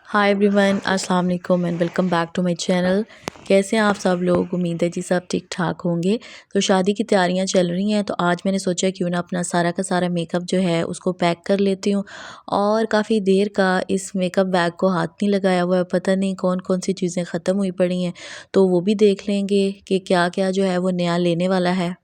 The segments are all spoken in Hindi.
हाय एवरीवन, अस्सलाम वालेकुम and welcome back to my channel. कैसे हैं आप सब लोग? उम्मीद है जी सब ठीक ठाक होंगे। तो शादी की तैयारियां चल रही हैं, तो आज मैंने सोचा क्यों ना अपना सारा का सारा मेकअप जो है उसको पैक कर लेती हूँ। और काफ़ी देर का इस मेकअप बैग को हाथ नहीं लगाया हुआ है, पता नहीं कौन कौन सी चीज़ें ख़त्म हुई पड़ी हैं। तो वो भी देख लेंगे कि क्या क्या जो है वो नया लेने वाला है।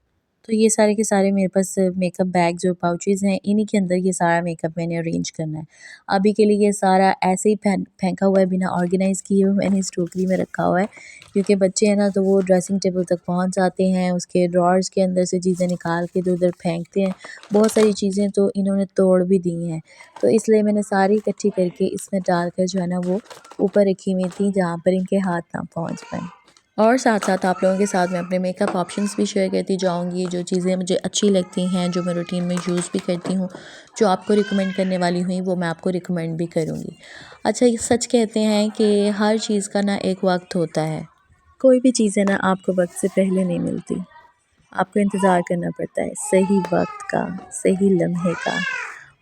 तो ये सारे के सारे मेरे पास मेकअप बैग्स और पाउचेज़ हैं, इन्हीं के अंदर ये सारा मेकअप मैंने अरेंज करना है। अभी के लिए ये सारा ऐसे ही फेंका हुआ है, बिना ऑर्गेनाइज़ किए हुए मैंने इस टोकरी में रखा हुआ है। क्योंकि बच्चे हैं ना, तो वो ड्रेसिंग टेबल तक पहुंच जाते हैं, उसके ड्रॉर्स के अंदर से चीज़ें निकाल के इधर उधर फेंकते हैं। बहुत सारी चीज़ें तो इन्होंने तोड़ भी दी हैं, तो इसलिए मैंने सारी इकट्ठी करके इसमें डालकर जो है ना वो ऊपर रखी हुई थी, जहाँ पर इनके हाथ ना पहुँच पाएँ। और साथ-साथ आप लोगों के साथ मैं अपने मेकअप ऑप्शंस भी शेयर करती जाऊँगी, जो चीज़ें मुझे अच्छी लगती हैं, जो मैं रूटीन में यूज़ भी करती हूँ, जो आपको रिकमेंड करने वाली हुई, वो मैं आपको रिकमेंड भी करूँगी। अच्छा, ये सच कहते हैं कि हर चीज़ का ना एक वक़्त होता है। कोई भी चीज़ है ना आपको वक़्त से पहले नहीं मिलती। आपको इंतज़ार करना पड़ता है सही वक़्त का, सही लम्हे का।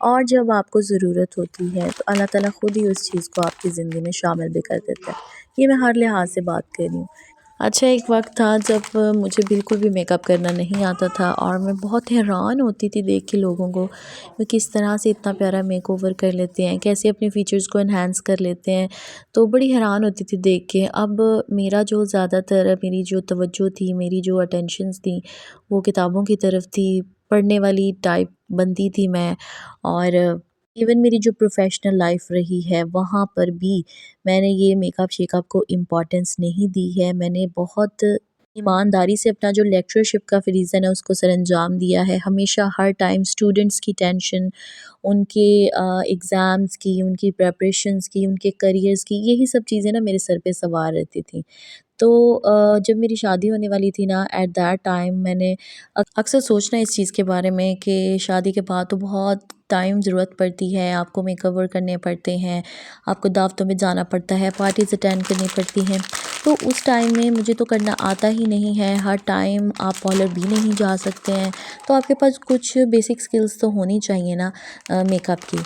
और जब आपको ज़रूरत होती है, तो अल्लाह ताला खुद ही उस चीज़ को आपकी ज़िंदगी में शामिल भी कर देता है। ये मैं हर लिहाज से बात कर रही हूँ। अच्छा, एक वक़्त था जब मुझे बिल्कुल भी मेकअप करना नहीं आता था और मैं बहुत हैरान होती थी देख के लोगों को, वो किस तरह से इतना प्यारा मेकओवर कर लेते हैं, कैसे अपने फ़ीचर्स को एनहांस कर लेते हैं। तो बड़ी हैरान होती थी देख के। अब मेरा जो ज़्यादातर मेरी जो तवज्जो थी, मेरी जो अटेंशन्स थी, वो किताबों की तरफ थी, पढ़ने वाली टाइप बंदी थी मैं। और इवन मेरी जो प्रोफ़ेशनल लाइफ़ रही है, वहाँ पर भी मैंने ये मेकअप शेकअप को इम्पोर्टेंस नहीं दी है। मैंने बहुत ईमानदारी से अपना जो लेक्चरशिप का फ़रीज़न है उसको सरअंजाम दिया है। हमेशा हर टाइम स्टूडेंट्स की टेंशन, उनके एग्ज़ाम्स की, उनकी प्रिपरेशंस की, उनके करियर्स की, यही सब चीज़ें ना मेरे सर पे सवार रहती थी। तो जब मेरी शादी होने वाली थी ना, एट दैट टाइम मैंने अक्सर सोचना इस चीज़ के बारे में कि शादी के बाद तो बहुत टाइम ज़रूरत पड़ती है, आपको मेकओवर करने पड़ते हैं, आपको दावतों में जाना पड़ता है, पार्टीज़ अटेंड करनी पड़ती हैं। तो उस टाइम में मुझे तो करना आता ही नहीं है, हर टाइम आप पार्लर भी नहीं जा सकते हैं, तो आपके पास कुछ बेसिक स्किल्स तो होनी चाहिए ना मेकअप की।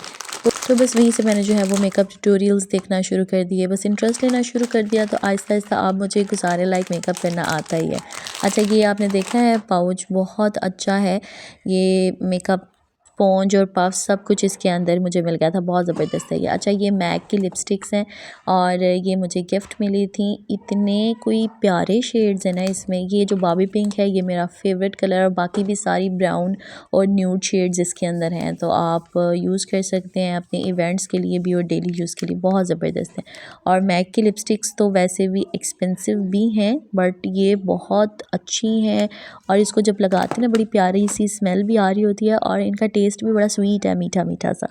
तो बस वहीं से मैंने जो है वो मेकअप ट्यूटोरियल्स देखना शुरू कर दिए, बस इंटरेस्ट लेना शुरू कर दिया, तो आहिस्ता-आहिस्ता अब मुझे गुज़ारे लायक मेकअप करना आता ही है। अच्छा, ये आपने देखा है पाउच बहुत अच्छा है, ये मेकअप स्पॉन्ज और पफ सब कुछ इसके अंदर मुझे मिल गया था, बहुत ज़बरदस्त है ये। अच्छा, ये मैक की लिपस्टिक्स हैं और ये मुझे गिफ्ट मिली थी। इतने कोई प्यारे शेड्स हैं ना इसमें, ये जो बॉबी पिंक है ये मेरा फेवरेट कलर, और बाकी भी सारी ब्राउन और न्यूड शेड्स इसके अंदर हैं, तो आप यूज़ कर सकते हैं अपने इवेंट्स के लिए भी और डेली यूज़ के लिए, बहुत ज़बरदस्त है। और मैक की लिपस्टिक्स तो वैसे भी एक्सपेंसिव भी हैं, बट ये बहुत अच्छी हैं और इसको जब लगाते हैं ना बड़ी प्यारी सी स्मेल भी आ रही होती है और इनका टेस्ट भी बड़ा स्वीट है, मीठा मीठा सा।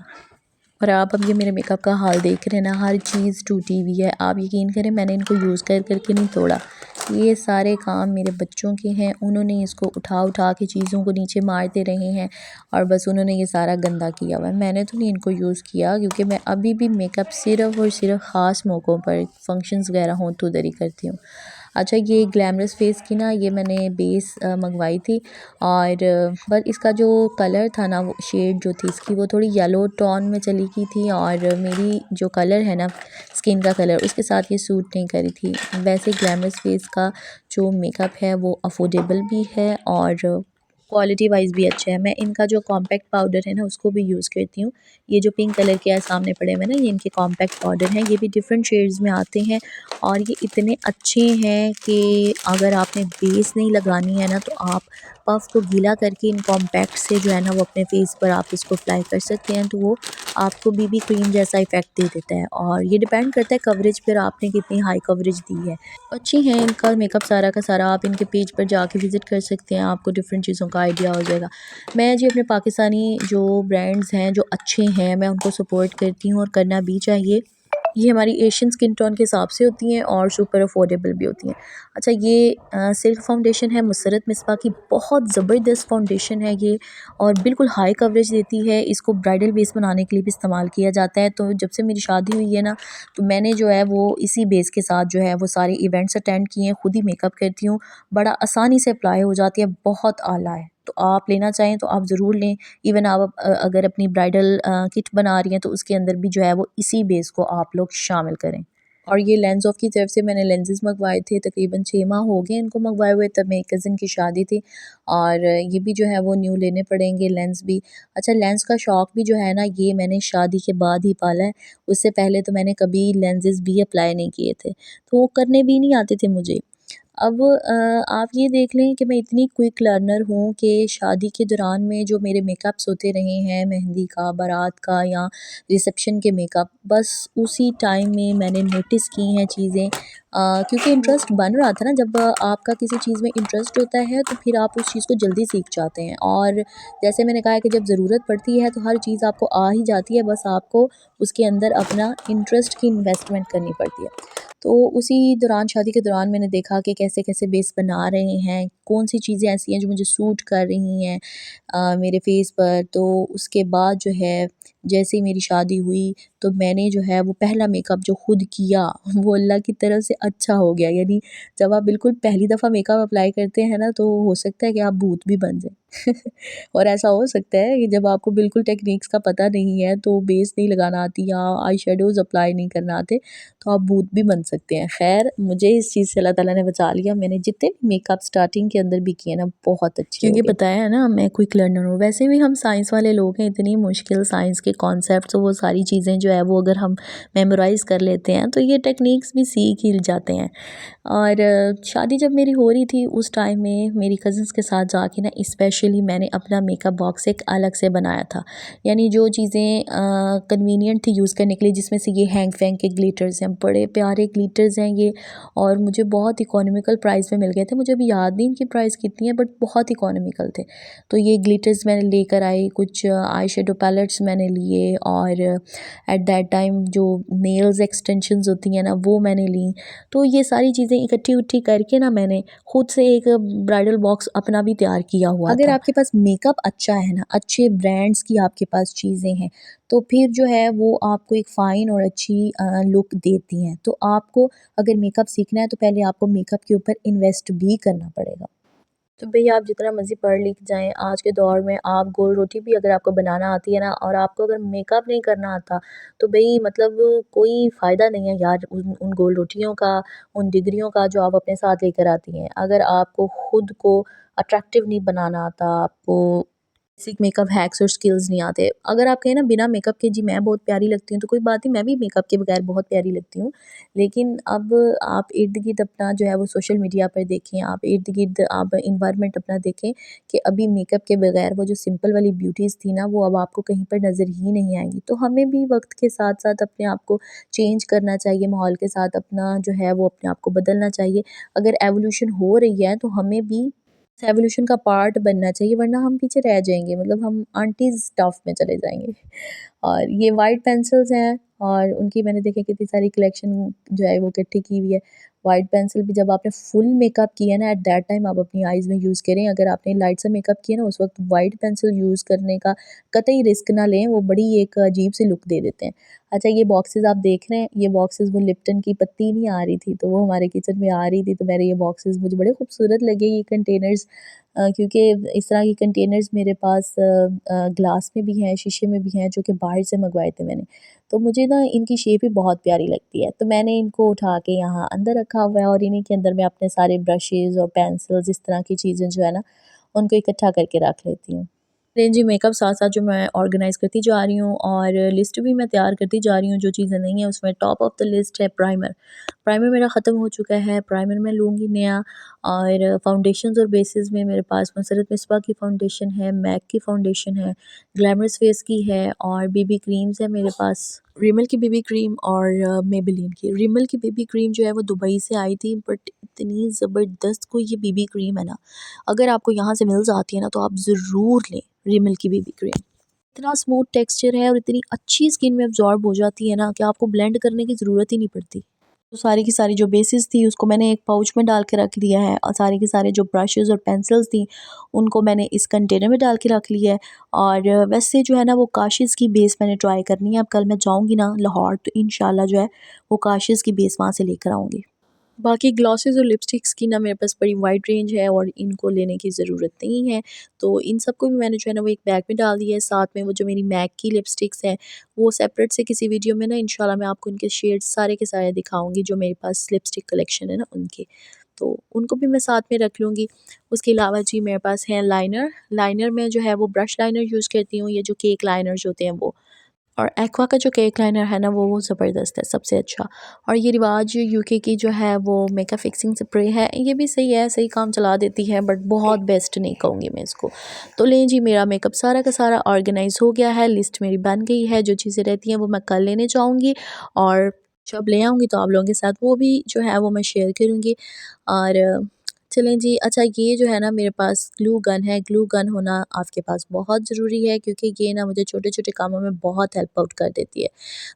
और आप अब ये मेरे मेकअप का हाल देख रहे हैं ना, हर चीज़ टूटी हुई है। आप यकीन करें मैंने इनको यूज़ कर कर के नहीं तोड़ा। ये सारे काम मेरे बच्चों के हैं, उन्होंने इसको उठा उठा के चीज़ों को नीचे मारते रहे हैं और बस उन्होंने ये सारा गंदा किया हुआ है। मैंने तो नहीं इनको यूज़ किया, क्योंकि मैं अभी भी मेकअप सिर्फ़ और सिर्फ़ ख़ास मौक़ों पर, फंक्शंस वगैरह हों तो उधर ही करती हूँ। अच्छा, ये ग्लैमरस फेस की ना ये मैंने बेस मंगवाई थी, और पर इसका जो कलर था ना, वो शेड जो थी इसकी वो थोड़ी येलो टोन में चली गई थी, और मेरी जो कलर है ना स्किन का कलर, उसके साथ ये सूट नहीं करी थी। वैसे ग्लैमरस फेस का जो मेकअप है वो अफोर्डेबल भी है और क्वालिटी वाइज़ भी अच्छा है। मैं इनका जो कॉम्पैक्ट पाउडर है ना उसको भी यूज़ करती हूँ। ये जो पिंक कलर के सामने पड़े हुए हैं ना, ये इनके कॉम्पैक्ट पाउडर हैं, ये भी डिफरेंट शेड्स में आते हैं और ये इतने अच्छे हैं कि अगर आपने बेस नहीं लगानी है ना, तो आप पफ़ को गीला करके इन कॉम्पैक्ट से जो है ना वो अपने फेस पर आप इसको अप्लाई कर सकते हैं, तो वो आपको बीबी क्रीम जैसा इफ़ेक्ट दे देता है। और ये डिपेंड करता है कवरेज पर, आपने कितनी हाई कवरेज दी है। अच्छी हैं, इनका मेकअप सारा का सारा आप इनके पेज पर जाके विज़िट कर सकते हैं, आपको डिफरेंट चीज़ों का आइडिया हो जाएगा। मैं जी अपने पाकिस्तानी जो ब्रांड्स हैं जो अच्छे हैं, मैं उनको सपोर्ट करती हूँ और करना भी चाहिए। ये हमारी एशियन स्किन टोन के हिसाब से होती हैं और सुपर अफोर्डेबल भी होती हैं। अच्छा, ये सिल्क फाउंडेशन है मुसर्रत मिस्बा की, बहुत ज़बरदस्त फाउंडेशन है ये और बिल्कुल हाई कवरेज देती है। इसको ब्राइडल बेस बनाने के लिए भी इस्तेमाल किया जाता है। तो जब से मेरी शादी हुई है ना, तो मैंने जो है वो इसी बेस के साथ जो है वो सारे इवेंट्स अटेंड किए हैं, खुद ही मेकअप करती हूँ, बड़ा आसानी से अप्लाई हो जाती है, बहुत आला है। तो आप लेना चाहें तो आप ज़रूर लें। इवन आप अगर अपनी ब्राइडल किट बना रही हैं तो उसके अंदर भी जो है वो इसी बेस को आप लोग शामिल करें। और ये लेंस ऑफ की तरफ से मैंने लेंसेज़ मंगवाए थे, तकरीबन 6 माह हो गए इनको मंगवाए हुए, तब मेरी कज़िन की शादी थी और ये भी जो है वो न्यू लेने पड़ेंगे लेंस भी। अच्छा, लेंस का शौक़ भी जो है ना ये मैंने शादी के बाद ही पाला है, उससे पहले तो मैंने कभी लेंसेज़ भी अप्लाई नहीं किए थे, तो वो करने भी नहीं आते थे मुझे। अब आप ये देख लें कि मैं इतनी क्विक लर्नर हूँ कि शादी के दौरान में जो मेरे मेकअप्स होते रहे हैं, मेहंदी का, बारात का या रिसेप्शन के मेकअप, बस उसी टाइम में मैंने नोटिस की हैं चीज़ें, क्योंकि इंटरेस्ट बन रहा था ना। जब आपका किसी चीज़ में इंटरेस्ट होता है तो फिर आप उस चीज़ को जल्दी सीख जाते हैं और जैसे मैंने कहा कि जब ज़रूरत पड़ती है तो हर चीज़ आपको आ ही जाती है, बस आपको उसके अंदर अपना इंटरेस्ट की इन्वेस्टमेंट करनी पड़ती है। तो उसी दौरान, शादी के दौरान मैंने देखा कि कैसे-कैसे बेस बना रहे हैं, कौन-सी चीज़ें ऐसी हैं जो मुझे सूट कर रही हैं मेरे फ़ेस पर। तो उसके बाद जो है जैसे ही मेरी शादी हुई तो मैंने जो है वो पहला मेकअप जो खुद किया वो अल्लाह की तरफ से अच्छा हो गया। यानी जब आप बिल्कुल पहली दफ़ा मेकअप अप्लाई करते हैं ना तो हो सकता है कि आप भूत भी बन जाएँ। और ऐसा हो सकता है कि जब आपको बिल्कुल टेक्निक्स का पता नहीं है, तो बेस नहीं लगाना आती या आई शेडोज़ अप्लाई नहीं करना आते, तो आप भूत भी बन सकते हैं। ख़ैर, मुझे इस चीज़ से अल्लाह ताला ने बचा लिया। मैंने जितने भी मेकअप स्टार्टिंग के अंदर भी किए ना बहुत अच्छे हो गए। क्योंकि बताया है ना मैं क्विक लर्नर हूँ। वैसे भी हम साइंस वाले लोग हैं, इतनी मुश्किल साइंस के कॉन्सेप्ट्स वो सारी चीज़ें जो है वो अगर हम मेमोराइज़ कर लेते हैं तो ये टेक्निक्स भी सीख ही जाते हैं। और शादी जब मेरी हो रही थी उस टाइम में मेरी कज़िन्स के साथ जाके ना स्पेशली मैंने अपना मेकअप बॉक्स एक अलग से बनाया था। यानी जो चीज़ें कन्वीनियंट थी यूज़ करने के लिए, जिसमें से ये हैंग फैंग के ग्लिटर्स हैं, बड़े प्यारे ग्लिटर्स हैं ये और मुझे बहुत इकोनॉमिकल प्राइस में मिल गए थे। मुझे अभी याद नहीं इनकी प्राइस कितनी है बट बहुत इकोनॉमिकल थे। तो ये ग्लिटर्स मैंने लेकर आई, कुछ आई शेडो पैलेट्स मैंने लिए और एट दैट टाइम जो नेल्स एक्सटेंशंस होती हैं ना वो मैंने ली। तो ये सारी चीज़ें इकट्ठी-उट्ठी करके ना मैंने खुद से एक ब्राइडल बॉक्स अपना भी तैयार किया हुआ था। अगर आपके पास मेकअप अच्छा है ना, अच्छे ब्रांड्स की आपके पास चीज़ें हैं, तो फिर जो है वो आपको एक फ़ाइन और अच्छी लुक देती हैं। तो आपको अगर मेकअप सीखना है तो पहले आपको मेकअप के ऊपर इन्वेस्ट भी करना पड़ेगा। तो भई आप जितना मर्ज़ी पढ़ लिख जाएँ, आज के दौर में आप गोल रोटी भी अगर आपको बनाना आती है ना और आपको अगर मेकअप नहीं करना आता, तो भई मतलब कोई फ़ायदा नहीं है यार उन गोल रोटियों का, उन डिग्रियों का जो आप अपने साथ लेकर आती हैं। अगर आपको खुद को अट्रैक्टिव नहीं बनाना आता, आपको बेसिक मेकअप हैक्स और स्किल्स नहीं आते। अगर आप कहें ना बिना मेकअप के जी मैं बहुत प्यारी लगती हूँ, तो कोई बात नहीं, मैं भी मेकअप के बगैर बहुत प्यारी लगती हूँ। लेकिन अब आप इर्द-गिर्द अपना जो है वो सोशल मीडिया पर देखें, आप इर्द-गिर्द आप एनवायरनमेंट अपना देखें कि अभी मेकअप के बगैर वो जो सिंपल वाली ब्यूटीज़ थी ना, वो अब आपको कहीं पर नज़र ही नहीं आएँगी। तो हमें भी वक़्त के साथ-साथ अपने आप को चेंज करना चाहिए, माहौल के साथ अपना जो है वो अपने आप को बदलना चाहिए। अगर एवोल्यूशन हो रही है, तो हमें भी इस एवोल्यूशन का पार्ट बनना चाहिए, वरना हम पीछे रह जाएँगे, मतलब हम आंटीज़ स्टफ़ में चले जाएँगे। और ये वाइट पेंसिल्स हैं और उनकी मैंने देखिए कितनी सारी कलेक्शन जो है वो इकट्ठी की हुई है। वाइट पेंसिल भी जब आपने फुल मेकअप किया ना एट दैट टाइम आप अपनी आइज़ में यूज़ करें। अगर आपने लाइट सा मेकअप किया ना उस वक़्त वाइट पेंसिल यूज़ करने का कतई रिस्क ना लें, वो बड़ी एक अजीब-सी लुक दे देते हैं। अच्छा, ये बॉक्सेस आप देख रहे हैं, ये बॉक्सेस वो लिप्टन की पत्ती नहीं आ रही थी, तो वो हमारे किचन में आ रही थी, तो मैंने ये बॉक्सेस मुझे बड़े खूबसूरत लगे ये कंटेनर्स, क्योंकि इस तरह के कंटेनर्स मेरे पास ग्लास में भी हैं, शीशे में भी हैं, जो कि बाहर से मँगवाए थे मैंने। तो मुझे ना इनकी शेप ही बहुत प्यारी लगती है, तो मैंने इनको उठा के यहाँ अंदर रखा हुआ है और इन्हीं के अंदर मैं अपने सारे ब्रशेज़ और पेंसिल्स इस तरह की चीज़ें जो है ना, उनको इकट्ठा करके रख लेती हूँ। रेंज मेकअप साथ-साथ जो मैं ऑर्गेनाइज़ करती जा रही हूँ और लिस्ट भी मैं तैयार करती जा रही हूँ, जो चीज़ें नहीं हैं उसमें टॉप ऑफ द लिस्ट है प्राइमर। प्राइमर मेरा ख़त्म हो चुका है, प्राइमर मैं लूँगी नया। और फाउंडेशंस और बेसेस में मेरे पास मसरत मिस्बा की फ़ाउंडेशन है, मैक की फ़ाउंडेशन है, ग्लैमरस फेस की है और बीबी क्रीम्स है मेरे पास। रिमल की बेबी क्रीम और मेबेलिन की। रिमल की बेबी क्रीम जो है वो दुबई से आई थी, बट इतनी ज़बरदस्त कोई ये बेबी क्रीम है ना, अगर आपको यहाँ से मिल जाती है ना तो आप ज़रूर लें रिमल की बेबी क्रीम। इतना स्मूथ टेक्सचर है और इतनी अच्छी स्किन में अब्ज़ॉर्ब हो जाती है ना कि आपको ब्लेंड करने की ज़रूरत ही नहीं पड़ती। तो सारी की सारी जो बेसिस थी उसको मैंने एक पाउच में डाल के रख लिया है और सारे के सारे जो ब्रशेज़ और पेंसिल्स थी उनको मैंने इस कंटेनर में डाल के रख लिया है। और वैसे जो है ना वो काशिज़ की बेस मैंने ट्राई करनी है। अब कल मैं जाऊँगी ना लाहौर तो इंशाल्लाह जो है वो काशिज़ की बेस वहाँ से लेकर आऊँगी। बाकी ग्लॉसेस और लिपस्टिक्स की ना मेरे पास बड़ी वाइड रेंज है और इनको लेने की ज़रूरत नहीं है। तो इन सबको भी मैंने जो है ना वो एक बैग में डाल दिया है। साथ में वो जो मेरी मैक की लिपस्टिक्स हैं वो सेपरेट से किसी वीडियो में ना इंशाल्लाह मैं आपको इनके शेड्स सारे के सारे दिखाऊँगी, जो मेरे पास लिपस्टिक कलेक्शन है ना उनके। तो उनको भी मैं साथ में रख लूँगी। उसके अलावा जी मेरे पास है लाइनर। लाइनर में जो है वो ब्रश लाइनर यूज़ करती हूँ, ये जो केक लाइनर्स होते हैं वो। और एक्वा का जो केक लाइनर है ना वो ज़बरदस्त है, सबसे अच्छा। और ये रिवाज यूके की जो है वो मेकअप फिक्सिंग स्प्रे है, ये भी सही है, सही काम चला देती है, बट बहुत बेस्ट नहीं कहूँगी मैं इसको। तो लें जी, मेरा मेकअप सारा का सारा ऑर्गेनाइज़ हो गया है, लिस्ट मेरी बन गई है। जो चीज़ें रहती हैं वो मैं कल लेने जाऊँगी और जब ले आऊँगी तो आप लोगों के साथ वो भी जो है वो मैं शेयर करूँगी। और चलें जी, अच्छा ये जो है ना मेरे पास ग्लू गन है। ग्लू गन होना आपके पास बहुत ज़रूरी है, क्योंकि ये ना मुझे छोटे-छोटे कामों में बहुत हेल्प आउट कर देती है।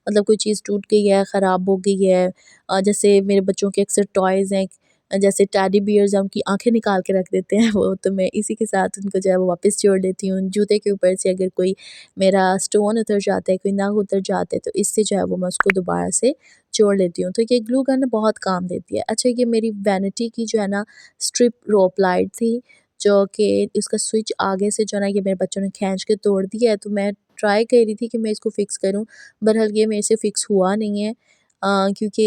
मतलब कोई चीज़ टूट गई है, ख़राब हो गई है, जैसे मेरे बच्चों के अक्सर टॉयज़ हैं, जैसे टेडी बियर्स हैं, उनकी आँखें निकाल के रख देते हैं वो, तो मैं इसी के साथ उनको जो है वो वापस जोड़ देती हूँ। जूते के ऊपर से अगर कोई मेरा स्टोन उतर जाता है, कोई नग उतर जाता है, तो इससे जो है वो मैं उसको दोबारा से जोड़ लेती हूँ। तो ये ग्लू गन बहुत काम देती है। अच्छा, ये मेरी वैनिटी की जो है ना स्ट्रिप रोप लाइट थी, जो कि इसका स्विच आगे से जो है ना ये मेरे बच्चों ने खींच के तोड़ दिया है, तो मैं ट्राई कर रही थी कि मैं इसको फ़िक्स करूँ, बहरहाल ये मेरे से फ़िक्स हुआ नहीं है। क्योंकि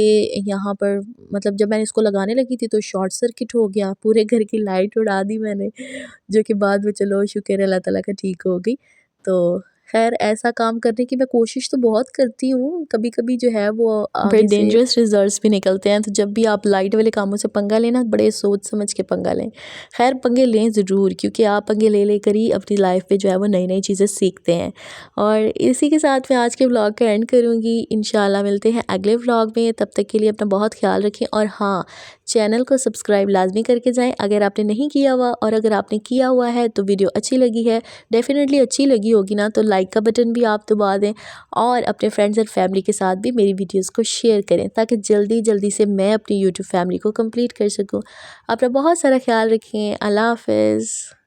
यहाँ पर मतलब जब मैंने इसको लगाने लगी थी तो शॉर्ट सर्किट हो गया, पूरे घर की लाइट उड़ा दी मैंने, जो कि बाद में चलो शुक्र है अल्लाह ताला का ठीक हो गई। तो ख़ैर ऐसा काम करने की मैं कोशिश तो बहुत करती हूँ, कभी-कभी जो है वो बड़े आगे से डेंजरस रिज़ल्ट्स भी निकलते हैं। तो जब भी आप लाइट वाले कामों से पंगा लें ना, बड़े सोच समझ के पंगा लें। ख़ैर पंगे लें ज़रूर, क्योंकि आप पंगे ले लेकर ही अपनी लाइफ़ में जो है वो नई-नई चीज़ें सीखते हैं। और इसी के साथ मैं आज के व्लॉग का एंड करूँगी। इंशाल्लाह मिलते हैं अगले व्लॉग में, तब तक के लिए अपना बहुत ख़्याल रखें। और हाँ, चैनल को सब्सक्राइब लाज़मी करके जाएँ अगर आपने नहीं किया हुआ, और अगर आपने किया हुआ है तो वीडियो अच्छी लगी है, डेफ़िनेटली अच्छी लगी होगी ना, तो लाइक का बटन भी आप दबा दें और अपने फ्रेंड्स एंड फैमिली के साथ भी मेरी वीडियोस को शेयर करें, ताकि जल्दी जल्दी से मैं अपनी यूट्यूब फैमिली को कंप्लीट कर सकूं। अपना बहुत सारा ख्याल रखें। अल्लाह हाफ़िज़।